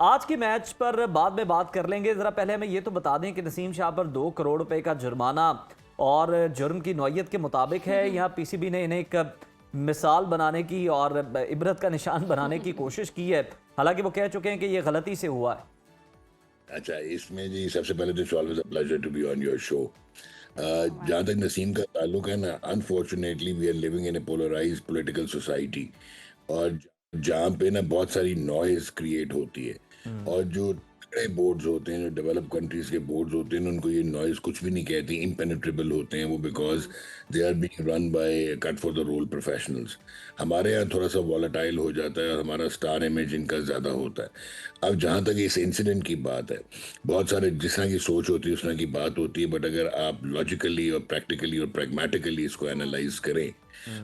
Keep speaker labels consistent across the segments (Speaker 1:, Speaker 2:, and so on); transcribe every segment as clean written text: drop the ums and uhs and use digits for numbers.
Speaker 1: आज के मैच पर बाद में बात कर लेंगे। जरा पहले हमें ये तो बता दें कि नसीम शाह पर 2 करोड़ रुपए का जुर्माना और जुर्म की नौयत के मुताबिक है। यहाँ पीसीबी ने इन्हें एक मिसाल बनाने की और इबरत का निशान बनाने की कोशिश की है। हालांकि वो कह चुके हैं कि ये गलती से हुआ है।
Speaker 2: अच्छा, इसमें जी सबसे पहले तो it's always a pleasure to be on your show. जहाँ तक नसीम का ताल्लुक है ना, unfortunately we are living in a polarised political society, और जहाँ पे ना बहुत सारी नॉइज क्रिएट होती है। और जो बड़े बोर्ड्स होते हैं, जो डेवलप कंट्रीज के बोर्ड्स होते हैं, उनको ये नॉइज कुछ भी नहीं कहती, इम्पेनेट्रेबल होते हैं वो, because they are being run by cut for the role professionals. हमारे यहाँ थोड़ा सा वॉलेटाइल हो जाता है और हमारा स्टार इमेज इनका ज़्यादा होता है। अब जहाँ तक इस इंसिडेंट की बात है, बहुत सारे जिस तरह की सोच होती है उस तरह की बात होती है, बट अगर आप लॉजिकली और प्रैक्टिकली और प्रैग्मेटिकली इसको एनालाइज करें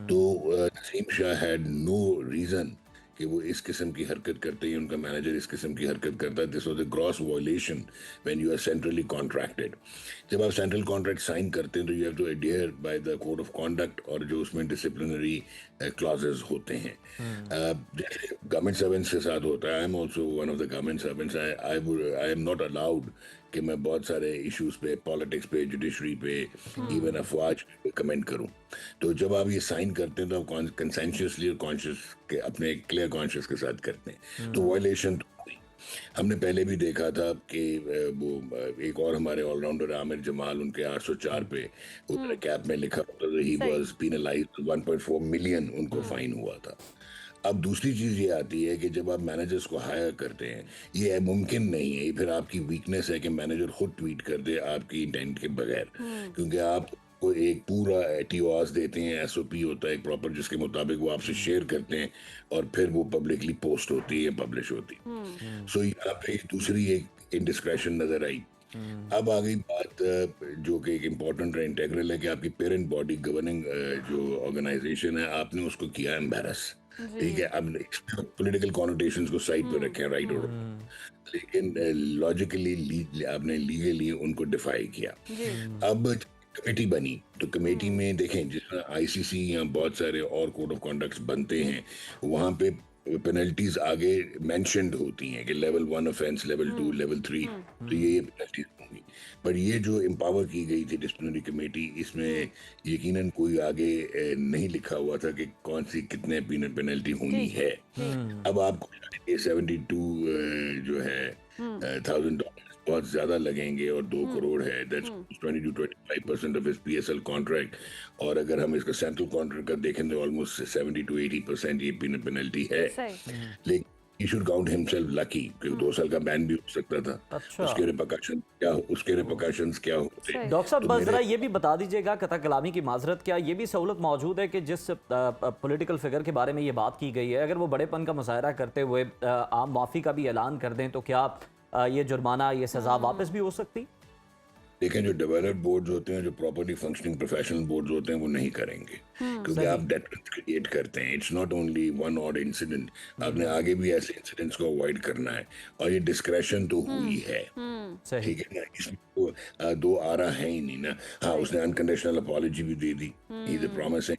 Speaker 2: तो Naseem Shah had no reason कि वो इस किस्म की हरकत करते हैं, उनका मैनेजर इस किस्म की हरकत करता है। This was a gross violation when you are centrally contracted. जब आप सेंट्रल कॉन्ट्रैक्ट साइन करते हैं तो you have to adhere by the code of conduct, और जो उसमें डिसिप्लिनरी क्लॉजेस होते हैं। जैसे गवर्नमेंट सर्वेंट्स के साथ होता है, I am also one of the government servants. I am not allowed कि मैं बहुत सारे इश्यूज पे, पॉलिटिक्स पे, जुडिशरी पे, इवन अफवाज पे कमेंट करूं। तो जब आप ये साइन करते हैं तो आप कंसेंशियसली और कॉन्शियस के, अपने क्लियर कॉन्शियस के साथ करते हैं, तो वायलेशन तो हुई। हमने पहले भी देखा था कि एक और हमारे ऑलराउंडर आमिर जमाल, उनके 804 पे उन्होंने कैप में लिखा होता था ही
Speaker 3: सही।
Speaker 2: वाज पीनलाइज्ड, 1.4 मिलियन उनको फाइन हुआ था। अब दूसरी चीज ये आती है कि जब आप मैनेजर्स को हायर करते हैं, ये मुमकिन नहीं है, ये फिर आपकी वीकनेस है कि मैनेजर खुद ट्वीट कर दे आपकी इंटेंट के बगैर, क्योंकि आप को एक पूरा टीओआस देते हैं, एसओपी होता है एक प्रॉपर, जिसके मुताबिक वो आपसे शेयर करते हैं और फिर वो पब्लिकली पोस्ट होती है, पब्लिश होती है। सो यहाँ पे दूसरी एक इनडिस्क्रेशन नजर आई। अब आ गई बात जो कि एक इम्पोर्टेंट है, इंटेग्रल है, कि आपकी पेरेंट बॉडी गवर्निंग जो ऑर्गेनाइजेशन है, आपने उसको किया एम्बेरस। ठीक है,
Speaker 3: जी।
Speaker 2: अब पॉलिटिकल कॉनोटेशंस को साइड पे रखें, राइट और, लेकिन लॉजिकली आपने लीगली उनको डिफाई किया।
Speaker 3: जी।
Speaker 2: अब कमेटी बनी, तो कमेटी में देखें जिसमें आईसीसी या बहुत सारे और कोड ऑफ कॉन्डक्ट्स बनते हैं, वहां पे पेनल्टीज आगे मेंशन्ड होती हैं कि लेवल 1 ऑफेंस, लेवल 2, लेवल 3, तो ये पेनल्टीज होंगी। पर ये जो एम्पावर की गई थी डिसिप्लिनरी कमेटी, इसमें यकीनन कोई आगे नहीं लिखा हुआ था कि कौन सी कितने पेनल्टी
Speaker 3: जी।
Speaker 2: होनी है।
Speaker 3: जी।
Speaker 2: अब आपको 72 जो है $1,000 बहुत ज्यादा लगेंगे, और 2 करोड़ है, that's 20 to 25% of his PSL contract. और अगर हम इसका सेंट्रल कॉन्ट्रैक्ट का देखें तो ऑलमोस्ट 70 to 80% ये पेनल्टी है।
Speaker 3: सही।
Speaker 2: लेकिन he should count himself lucky, क्योंकि 2 साल का बैन भी हो सकता था।
Speaker 1: अच्छा,
Speaker 2: उसके रिपरकशंस क्या होते।
Speaker 3: सही।
Speaker 1: डॉक्टर साहब
Speaker 2: तो
Speaker 1: बस
Speaker 2: मेरे
Speaker 1: जरा ये भी बता दीजिएगा, कथा कलामी की माजरत, क्या ये भी सहूलत मौजूद है कि जिस पॉलिटिकल फिगर के बारे में ये बात की गई है, अगर वो बड़ेपन का मुजाहरा करते हुए आम माफ़ी का भी ऐलान कर दें, तो क्या ये जुर्माना, ये सज़ा वापस भी हो सकती?
Speaker 2: देखें, जो डेवलप्ड बोर्ड्स होते हैं, जो प्रॉपर्ली फंक्शनिंग प्रोफेशनल बोर्ड्स होते हैं, वो नहीं करेंगे, क्योंकि आप
Speaker 1: सही।
Speaker 2: डेटर्रेंस क्रिएट करते हैं। It's not only one odd incident, आपने आगे भी ऐसे इंसिडेंट्स को अवॉइड करना है। और ये डिस्क्रेशन तो हुई है,
Speaker 1: सही।
Speaker 2: ठीक है ना, इसमें तो दो आरा है ही नहीं ना। हाँ,
Speaker 3: सही।
Speaker 2: उसने अनकंडीशनल अपॉलॉजी भी दे दी, he is a promising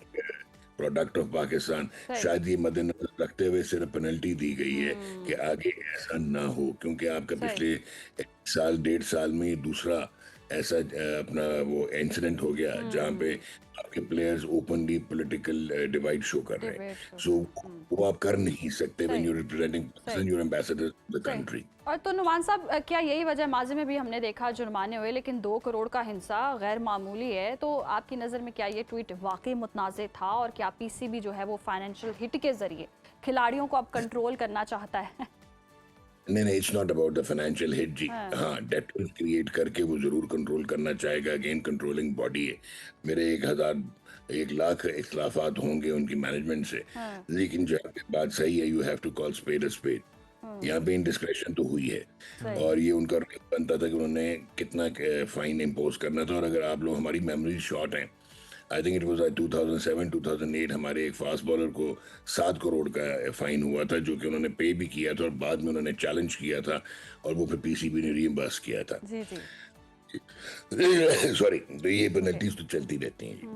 Speaker 2: product of Pakistan.
Speaker 3: सही।
Speaker 2: शायद ये मद्देनजर रखते हुए सिर्फ पेनल्टी दी गई है कि आगे ऐसा ना हो, क्योंकि आपका
Speaker 3: सही।
Speaker 2: पिछले 1 साल 1.5 साल में ये दूसरा ऐसा अपना वो इंसिडेंट हो गया जहाँ पे आपके players openly political divide show कर रहे
Speaker 3: डिबेट
Speaker 2: हैं।
Speaker 3: शो
Speaker 2: सो
Speaker 3: कर।
Speaker 2: वो आप कर नहीं सकते व्हेन
Speaker 3: सही।
Speaker 2: यू रिप्रेजेंटिंग
Speaker 3: सही।
Speaker 2: Pakistan, you're ambassador of the
Speaker 3: सही।
Speaker 2: कंट्री।
Speaker 3: और तो नुमान साहब, क्या यही वजह, माजी में भी हमने देखा जुर्माने हुए, लेकिन 2 करोड़ का हिंसा गैर मामूली है, तो आपकी नज़र में क्या ये ट्वीट वाकई मुतनाज़ था, और क्या पीसीबी जो है वो फाइनेंशियल हिट के जरिए खिलाड़ियों को अब कंट्रोल करना चाहता है?
Speaker 2: नहीं नहीं, it's not about the financial hit जी।
Speaker 3: हाँ।
Speaker 2: हाँ, डेट क्रिएट करके वो जरूर कंट्रोल करना चाहेगा, अगेन कंट्रोलिंग बॉडी है। मेरे 1,000 1 लाख इख्लाफात होंगे उनकी मैनेजमेंट से,
Speaker 3: हाँ।
Speaker 2: लेकिन जहाँ पे बात सही है, you have to call spade a spade. यहाँ पे इनडिस्क्रेशन तो हुई है,
Speaker 3: सही।
Speaker 2: और ये उनका right बनता था कि उन्होंने कितना फाइन इम्पोज करना था। और अगर आप लोग, हमारी मेमोरी शॉर्ट है, आई थिंक इट वाज 2007 2008, हमारे एक फास्ट बॉलर को 7 करोड़ का फाइन हुआ था, जो कि उन्होंने पे भी किया था, और बाद में उन्होंने चैलेंज किया था, और वो फिर पीसीबी ने रीइंबर्स किया था।
Speaker 3: जी। जी।
Speaker 2: सॉरी, तो ये
Speaker 3: जी।
Speaker 2: पेनल्टीज तो चलती रहती हैं जी।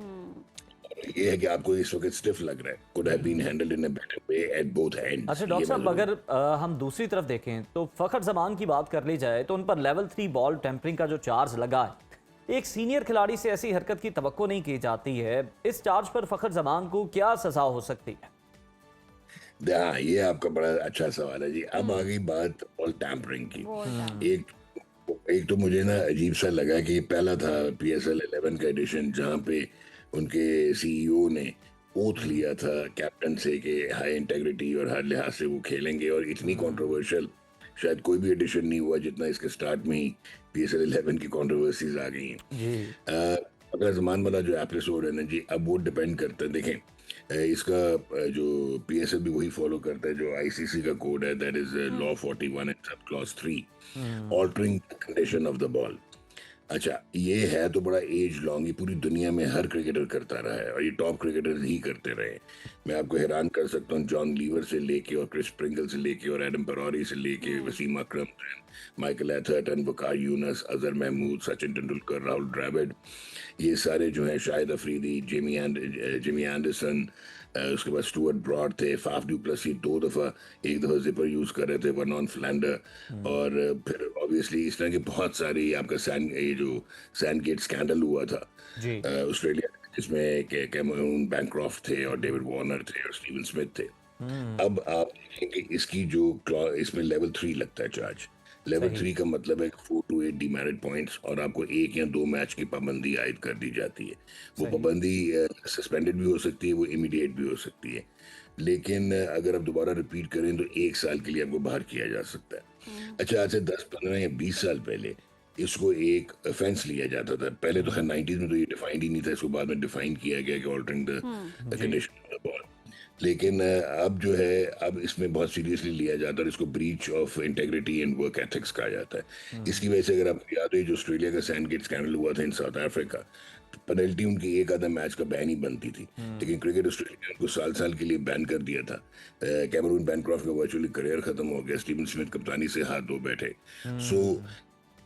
Speaker 2: ये है कि आपको इस वक्त स्टिफ लग रहा है, could have been handled in a better way at both ends।
Speaker 1: अच्छा डॉक्टर
Speaker 2: ये
Speaker 1: साहब,
Speaker 2: मैं
Speaker 1: अगर हम दूसरी तरफ देखें तो फ़खर जमान की बात कर ली जाए तो उन पर लेवल 3 बॉल टेम्परिंग का जो चार्ज लगा है, एक सीनियर खिलाड़ी से ऐसी हरकत की तवक्को नहीं की जाती है। इस चार्ज पर फ़खर जमान को क्या सजा हो सकती है?
Speaker 2: हाँ, ये आपका बड़ा अच्छा सवाल है जी। अब आ गई बात बॉल टैम्परिंग की। एक एक तो मुझे ना अजीब सा लगा कि पहला था PSL 11 का एडिशन, जहाँ पे उनके CEO ने ओथ लिया था कैप्टन से कि हाई इंटेग्रिटी और हर लिहाज से वो खेलेंगे, और इतनी कंट्रोवर्शियल शायद कोई भी एडिशन नहीं हुआ जितना इसके स्टार्ट में ही PSL 11 की कंट्रोवर्सीज आ गई हैं।
Speaker 1: जी
Speaker 2: अगला जमान वाला जो एपिसोड है ना जी, अब वो डिपेंड करता है। देखें, इसका जो PSL भी वही फॉलो करता है जो ICC का कोड है, that is law 41 and sub clause 3, altering condition of the ball. अच्छा, ये है तो बड़ा एज लॉन्ग, ये पूरी दुनिया में हर क्रिकेटर करता रहा है और ये टॉप क्रिकेटर्स ही करते रहे। मैं आपको हैरान कर सकता हूँ, जॉन लीवर से लेके और क्रिस स्प्रिंगल से लेके और एडम परौरी से लेके वसीम अकरम, माइकल एथर्टन, वकार यूनस, अजहर महमूद, सचिन तेंदुलकर, राहुल द्रविड़, ये सारे जो हैं, शाहिद अफरीदी, जिमी एंडरसन, उसके बाद स्टुअर्ट ब्रॉड थे, फाफ डू प्लसी एक दफ़ा जिपर यूज़ कर रहे थे, वर्नॉन फ्लैंडर, और फिर ऑब्वियसली इस तरह के बहुत सारे, आपका ये जो सैंडगेट स्कैंडल हुआ था
Speaker 1: जी
Speaker 2: ऑस्ट्रेलिया, जिसमें कैमरून बैनक्रॉफ्ट थे और डेविड वार्नर थे और स्टीवन स्मिथ थे। अब आप देखेंगे इसकी जो इसमें लेवल 3 लगता है चार्ज। लेवल 3 का मतलब है 4 to 8 डीमेरिट पॉइंट्स, और आपको 1 या 2 मैच की पाबंदी आयद कर दी जाती है। वो पाबंदी सस्पेंडेड भी हो सकती है, वो इमीडिएट भी हो सकती है, लेकिन अगर आप दोबारा रिपीट करें तो 1 साल के लिए आपको बाहर किया जा सकता है। अच्छा, आज से 10, 15 या 20 साल पहले इसको एक ऑफेंस लिया जाता था। पहले तो खैर 90s में तो ये डिफाइंड ही नहीं था, इसको बाद में डिफाइन किया गया कि altering the condition of the ball. लेकिन अब जो है, अब इसमें बहुत सीरियसली लिया जाता है और इसको breach of integrity and work ethics कहा जाता है। इसकी वजह से अगर आपको याद हो, जो ऑस्ट्रेलिया का सैंडगेट स्कैंडल हुआ था इन साउथ अफ्रीका, पेनल्टी उनकी एक आधा मैच का बैन ही बनती थी, लेकिन क्रिकेट ऑस्ट्रेलिया ने उनको साल साल के लिए बैन कर दिया था। कैमरून बैनक्रॉफ्ट का वर्चुअली करियर खत्म हो गया, स्टीवन स्मिथ कप्तानी से हाथ धो बैठे। सो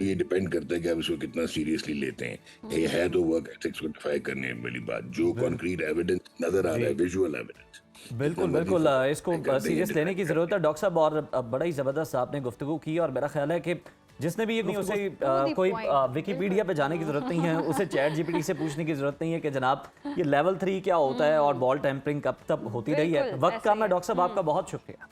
Speaker 2: ये डिपेंड करता है कि आप इसको कितना सीरियसली लेते हैं। ये है तो वर्क एथिक्स को डिफाई करने वाली बात, जो कॉन्क्रीट एविडेंस नजर आ रहा है, विजुअल एविडेंस,
Speaker 1: बिल्कुल बिल्कुल, इसको सीरियस लेने की ज़रूरत है डॉक्टर साहब। और बड़ा ही ज़बरदस्त आपने गुफ्तगू की, और मेरा ख्याल है कि जिसने भी ये नहीं, उसे कोई विकीपीडिया पे जाने की ज़रूरत नहीं है, उसे चैट GPT से पूछने की ज़रूरत नहीं है कि जनाब ये लेवल 3 क्या होता है और बॉल टेम्परिंग कब तक होती रही है। वक्त का मैं डॉक्टर साहब आपका बहुत शुक्रिया।